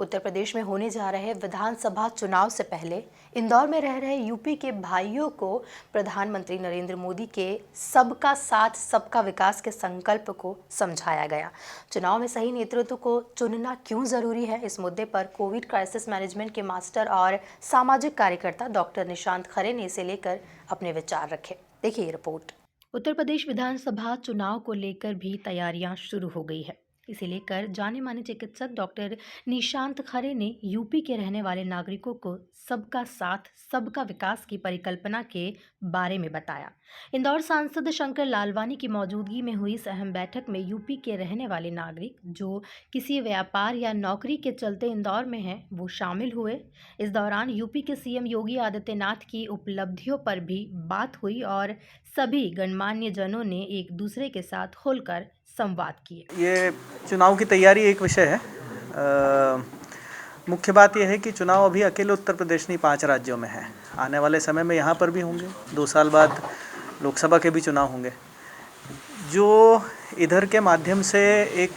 उत्तर प्रदेश में होने जा रहे विधानसभा चुनाव से पहले इंदौर में रह रहे यूपी के भाइयों को प्रधानमंत्री नरेंद्र मोदी के सबका साथ सबका विकास के संकल्प को समझाया गया। चुनाव में सही नेतृत्व को चुनना क्यों जरूरी है, इस मुद्दे पर कोविड क्राइसिस मैनेजमेंट के मास्टर और सामाजिक कार्यकर्ता डॉक्टर निशांत खरे ने इसे लेकर अपने विचार रखे। देखिए ये रिपोर्ट। उत्तर प्रदेश विधानसभा चुनाव को लेकर भी तैयारियां शुरू हो गई है। इसे लेकर जाने माने चिकित्सक डॉक्टर निशांत खरे ने यूपी के रहने वाले नागरिकों को सबका साथ सबका विकास की परिकल्पना के बारे में बताया। इंदौर सांसद शंकर लालवानी की मौजूदगी में हुई इस अहम बैठक में यूपी के रहने वाले नागरिक जो किसी व्यापार या नौकरी के चलते इंदौर में हैं, वो शामिल हुए। इस दौरान यूपी के सीएम योगी आदित्यनाथ की उपलब्धियों पर भी बात हुई और सभी गणमान्य जनों ने एक दूसरे के साथ खुलकर संवाद किए। ये चुनाव की तैयारी एक विषय है। मुख्य बात यह है कि चुनाव अभी अकेले उत्तर प्रदेश नहीं 5 राज्यों में है। आने वाले समय में यहाँ पर भी होंगे। 2 साल बाद लोकसभा के भी चुनाव होंगे। जो इधर के माध्यम से एक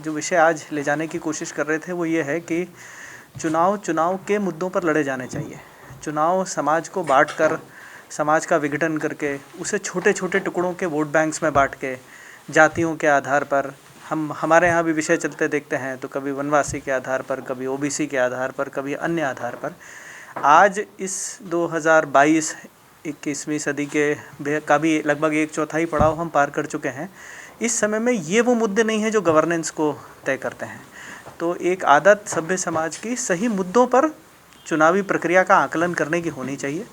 जो विषय आज ले जाने की कोशिश कर रहे थे वो ये है कि चुनाव के मुद्दों पर लड़े जाने चाहिए। चुनाव समाज को बांट कर, समाज का विघटन करके, उसे छोटे छोटे टुकड़ों के वोट बैंक्स में बांट के, जातियों के आधार पर, हमारे यहाँ भी विषय चलते देखते हैं, तो कभी वनवासी के आधार पर, कभी ओबीसी के आधार पर, कभी अन्य आधार पर। आज इस 2022-21वीं सदी के का भी लगभग 1/4 पड़ाव हम पार कर चुके हैं। इस समय में ये वो मुद्दे नहीं हैं जो गवर्नेंस को तय करते हैं। तो एक आदत सभ्य समाज की सही मुद्दों पर चुनावी प्रक्रिया का आकलन करने की होनी चाहिए।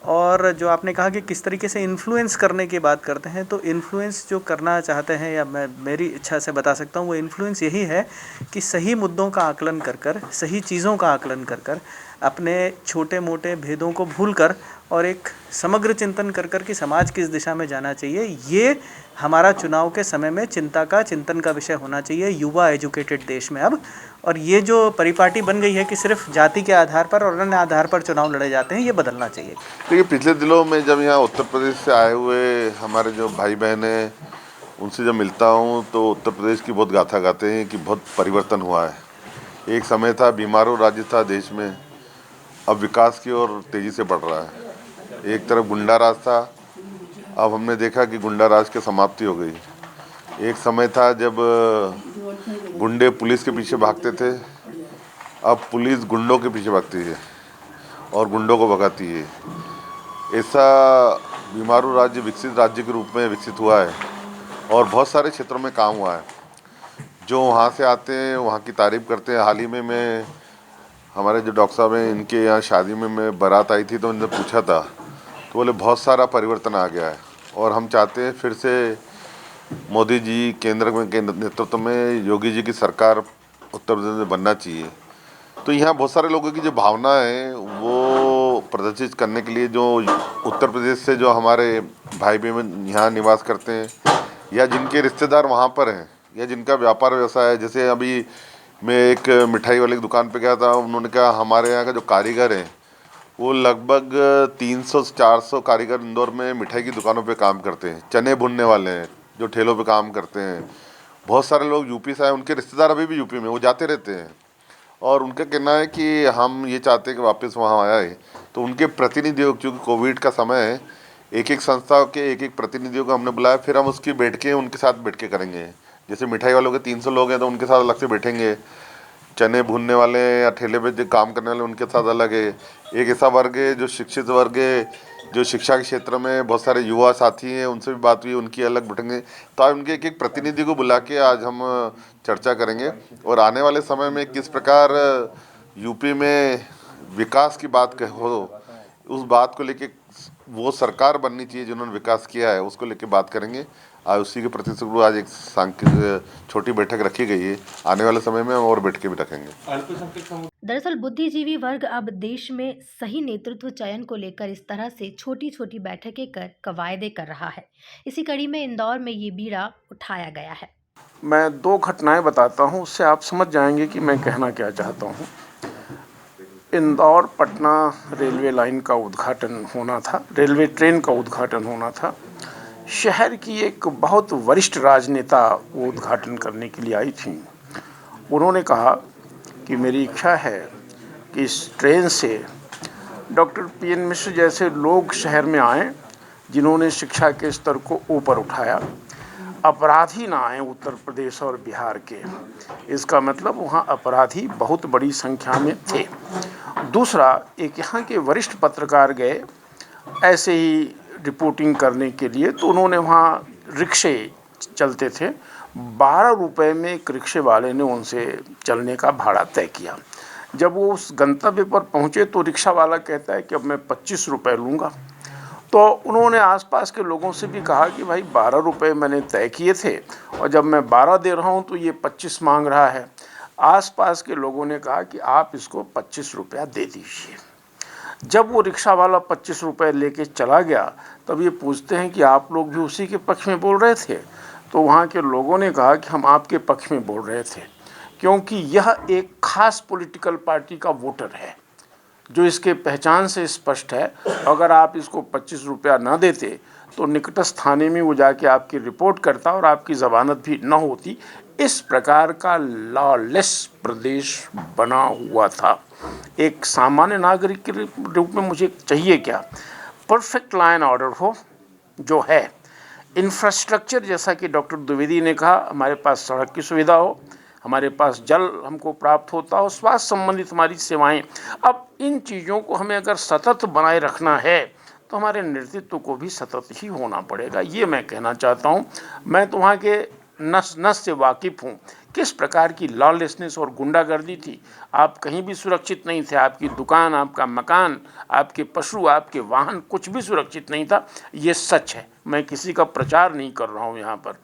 और जो आपने कहा कि किस तरीके से इन्फ्लुएंस करने की बात करते हैं, तो इन्फ्लुएंस जो करना चाहते हैं, या मैं मेरी इच्छा से बता सकता हूँ, वो इन्फ्लुएंस यही है कि सही मुद्दों का आकलन कर सही चीज़ों का आकलन कर अपने छोटे मोटे भेदों को भूलकर और एक समग्र चिंतन कर कि समाज किस दिशा में जाना चाहिए, ये हमारा चुनाव के समय में चिंतन का विषय होना चाहिए युवा एजुकेटेड देश में अब। और ये जो परिपाटी बन गई है कि सिर्फ जाति के आधार पर और अन्य आधार पर चुनाव लड़े जाते हैं, ये बदलना चाहिए। देखिए, पिछले दिनों में जब यहाँ उत्तर प्रदेश से आए हुए हमारे जो भाई बहन हैं, उनसे जब मिलता हूँ तो उत्तर प्रदेश की बहुत गाथा गाते हैं कि बहुत परिवर्तन हुआ है। एक समय था बीमारू राज्य था देश में, अब विकास की ओर तेज़ी से बढ़ रहा है। एक तरफ गुंडा राज था, अब हमने देखा कि गुंडा राज की समाप्ति हो गई। एक समय था जब गुंडे पुलिस के पीछे भागते थे, अब पुलिस गुंडों के पीछे भागती है और गुंडों को भगाती है। ऐसा बीमारू राज्य विकसित राज्य के रूप में विकसित हुआ है और बहुत सारे क्षेत्रों में काम हुआ है। जो वहाँ से आते हैं वहाँ की तारीफ़ करते हैं। हाल ही में मैं हमारे जो डॉक्टर साहब हैं, इनके यहाँ शादी में मैं बारात आई थी तो उनसे पूछा था, तो बोले बहुत सारा परिवर्तन आ गया है और हम चाहते हैं फिर से मोदी जी केंद्र में के नेतृत्व में योगी जी की सरकार उत्तर प्रदेश में बनना चाहिए। तो यहाँ बहुत सारे लोगों की जो भावना है वो प्रदर्शित करने के लिए, जो उत्तर प्रदेश से जो हमारे भाई बहन यहाँ निवास करते हैं या जिनके रिश्तेदार वहाँ पर हैं या जिनका व्यापार व्यवसाय है। जैसे अभी मैं एक मिठाई वाले की दुकान पे गया था, उन्होंने कहा हमारे यहाँ का जो कारीगर हैं वो लगभग 300 से 400 कारीगर इंदौर में मिठाई की दुकानों पे काम करते हैं। चने भुनने वाले हैं जो ठेलों पे काम करते हैं। बहुत सारे लोग यूपी से आए, उनके रिश्तेदार अभी भी यूपी में, वो जाते रहते हैं और उनका कहना है कि हम ये चाहते हैं कि वापस वहाँ आए। तो उनके प्रतिनिधियों, चूँकि कोविड का समय है, एक संस्था के एक प्रतिनिधियों को हमने बुलाया, फिर हम उसकी बैठ उनके साथ बैठ के करेंगे। जैसे मिठाई वालों के 300 लोग हैं तो उनके साथ अलग से बैठेंगे, चने भूनने वाले या ठेले पे जो काम करने वाले उनके साथ अलग है। एक ऐसा वर्ग है जो शिक्षित वर्ग है, जो शिक्षा के क्षेत्र में बहुत सारे युवा साथी हैं, उनसे भी बात हुई, उनकी अलग बैठेंगे। तो आज उनके एक प्रतिनिधि को बुला के आज हम चर्चा करेंगे और आने वाले समय में किस प्रकार यूपी में विकास की बात हो, उस बात को लेके वो सरकार बननी चाहिए जिन्होंने विकास किया है, उसको लेके बात करेंगे। आज उसी के प्रति आज एक छोटी बैठक रखी गई है। आने वाले समय में हम और बैठ के भी रखेंगे। दरअसल बुद्धिजीवी वर्ग अब देश में सही नेतृत्व चयन को लेकर इस तरह से छोटी छोटी बैठकें कर कवायदे कर रहा है। इसी कड़ी में इंदौर में ये बीड़ा उठाया गया है। मैं 2 घटनाएं बताता हूं, उससे आप समझ जाएंगे कि मैं कहना क्या चाहता हूं। इंदौर पटना रेलवे लाइन का उद्घाटन होना था, रेलवे ट्रेन का उद्घाटन होना था। शहर की एक बहुत वरिष्ठ राजनेता वो उद्घाटन करने के लिए आई थी। उन्होंने कहा कि मेरी इच्छा है कि इस ट्रेन से डॉक्टर पीएन मिश्र जैसे लोग शहर में आएं जिन्होंने शिक्षा के स्तर को ऊपर उठाया। अपराधी ना आए उत्तर प्रदेश और बिहार के, इसका मतलब वहाँ अपराधी बहुत बड़ी संख्या में थे। दूसरा, एक यहाँ के वरिष्ठ पत्रकार गए ऐसे ही रिपोर्टिंग करने के लिए, तो उन्होंने वहाँ रिक्शे चलते थे, 12 रुपए में एक रिक्शे वाले ने उनसे चलने का भाड़ा तय किया। जब वो उस गंतव्य पर पहुँचे तो रिक्शा वाला कहता है कि अब मैं 25 रुपये लूँगा। तो उन्होंने आसपास के लोगों से भी कहा कि भाई 12 रुपये मैंने तय किए थे और जब मैं 12 दे रहा हूँ तो ये 25 मांग रहा है। आसपास के लोगों ने कहा कि आप इसको 25 रुपया दे दीजिए। जब वो रिक्शा वाला 25 रुपये लेके चला गया तब ये पूछते हैं कि आप लोग भी उसी के पक्ष में बोल रहे थे? तो वहाँ के लोगों ने कहा कि हम आपके पक्ष में बोल रहे थे, क्योंकि यह एक खास पॉलिटिकल पार्टी का वोटर है जो इसके पहचान से स्पष्ट है। अगर आप इसको 25 रुपया न देते तो निकटस्थ थाने में वो जाके आपकी रिपोर्ट करता और आपकी ज़मानत भी न होती। इस प्रकार का लॉलेस प्रदेश बना हुआ था। एक सामान्य नागरिक के रूप में मुझे चाहिए क्या? परफेक्ट लॉ एंड ऑर्डर हो, जो है इंफ्रास्ट्रक्चर, जैसा कि डॉक्टर द्विवेदी ने कहा, हमारे पास सड़क की सुविधा हो, हमारे पास जल हमको प्राप्त होता हो, स्वास्थ्य संबंधित हमारी सेवाएं। अब इन चीज़ों को हमें अगर सतत बनाए रखना है तो हमारे नेतृत्व को भी सतत ही होना पड़ेगा, ये मैं कहना चाहता हूँ। मैं तो वहाँ के नस नस से वाकिफ़ हूँ, किस प्रकार की लॉलेसनेस और गुंडागर्दी थी। आप कहीं भी सुरक्षित नहीं थे, आपकी दुकान, आपका मकान, आपके पशु, आपके वाहन, कुछ भी सुरक्षित नहीं था। ये सच है, मैं किसी का प्रचार नहीं कर रहा हूँ यहाँ पर।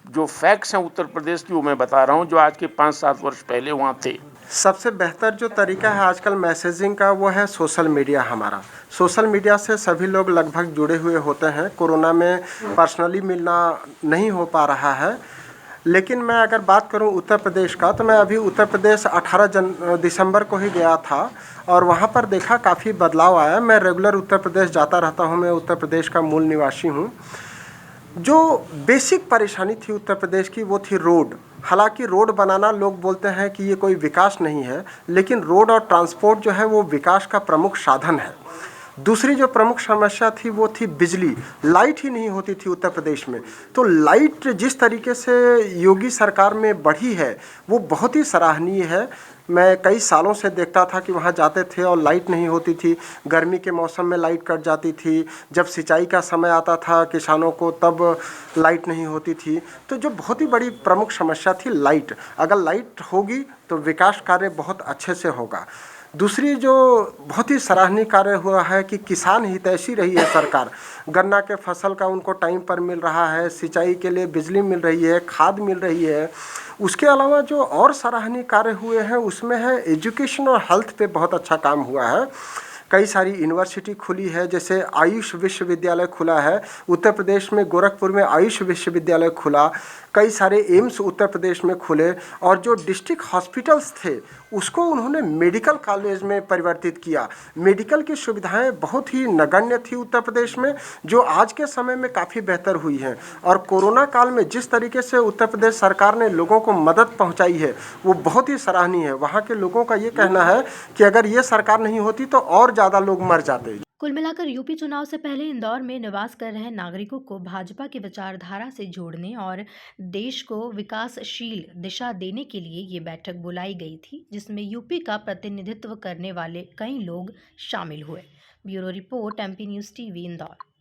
जो फैक्ट्स हैं उत्तर प्रदेश की वो मैं बता रहा हूँ, जो आज के 5-7 वर्ष पहले वहाँ थे। सबसे बेहतर जो तरीका है आजकल मैसेजिंग का वो है सोशल मीडिया। हमारा सोशल मीडिया से सभी लोग लगभग जुड़े हुए होते हैं। कोरोना में पर्सनली मिलना नहीं हो पा रहा है, लेकिन मैं अगर बात करूं उत्तर प्रदेश का, तो मैं अभी उत्तर प्रदेश 18 दिसंबर को ही गया था और वहां पर देखा काफ़ी बदलाव आया। मैं रेगुलर उत्तर प्रदेश जाता रहता हूं, मैं उत्तर प्रदेश का मूल निवासी हूं। जो बेसिक परेशानी थी उत्तर प्रदेश की वो थी रोड। हालांकि रोड बनाना, लोग बोलते हैं कि ये कोई विकास नहीं है, लेकिन रोड और ट्रांसपोर्ट जो है वो विकास का प्रमुख साधन है। दूसरी जो प्रमुख समस्या थी वो थी बिजली। लाइट ही नहीं होती थी उत्तर प्रदेश में। तो लाइट जिस तरीके से योगी सरकार में बढ़ी है वो बहुत ही सराहनीय है। मैं कई सालों से देखता था कि वहाँ जाते थे और लाइट नहीं होती थी, गर्मी के मौसम में लाइट कट जाती थी, जब सिंचाई का समय आता था किसानों को तब लाइट नहीं होती थी। तो जो बहुत ही बड़ी प्रमुख समस्या थी लाइट, अगर लाइट होगी तो विकास कार्य बहुत अच्छे से होगा। दूसरी जो बहुत ही सराहनीय कार्य हुआ है कि किसान हितैषी रही है सरकार। गन्ना के फसल का उनको टाइम पर मिल रहा है, सिंचाई के लिए बिजली मिल रही है, खाद मिल रही है। उसके अलावा जो और सराहनीय कार्य हुए हैं उसमें है एजुकेशन और हेल्थ पे बहुत अच्छा काम हुआ है। कई सारी यूनिवर्सिटी खुली है, जैसे आयुष विश्वविद्यालय खुला है उत्तर प्रदेश में, गोरखपुर में आयुष विश्वविद्यालय खुला, कई सारे एम्स उत्तर प्रदेश में खुले और जो डिस्ट्रिक्ट हॉस्पिटल्स थे उसको उन्होंने मेडिकल कॉलेज में परिवर्तित किया। मेडिकल की सुविधाएं बहुत ही नगण्य थी उत्तर प्रदेश में, जो आज के समय में काफ़ी बेहतर हुई हैं। और कोरोना काल में जिस तरीके से उत्तर प्रदेश सरकार ने लोगों को मदद पहुंचाई है वो बहुत ही सराहनीय है। वहाँ के लोगों का ये कहना है कि अगर ये सरकार नहीं होती तो और ज़्यादा लोग मर जाते। कुल मिलाकर यूपी चुनाव से पहले इंदौर में निवास कर रहे नागरिकों को भाजपा की विचारधारा से जोड़ने और देश को विकासशील दिशा देने के लिए ये बैठक बुलाई गई थी, जिसमें यूपी का प्रतिनिधित्व करने वाले कई लोग शामिल हुए। Bureau report, MP news TV, Indore.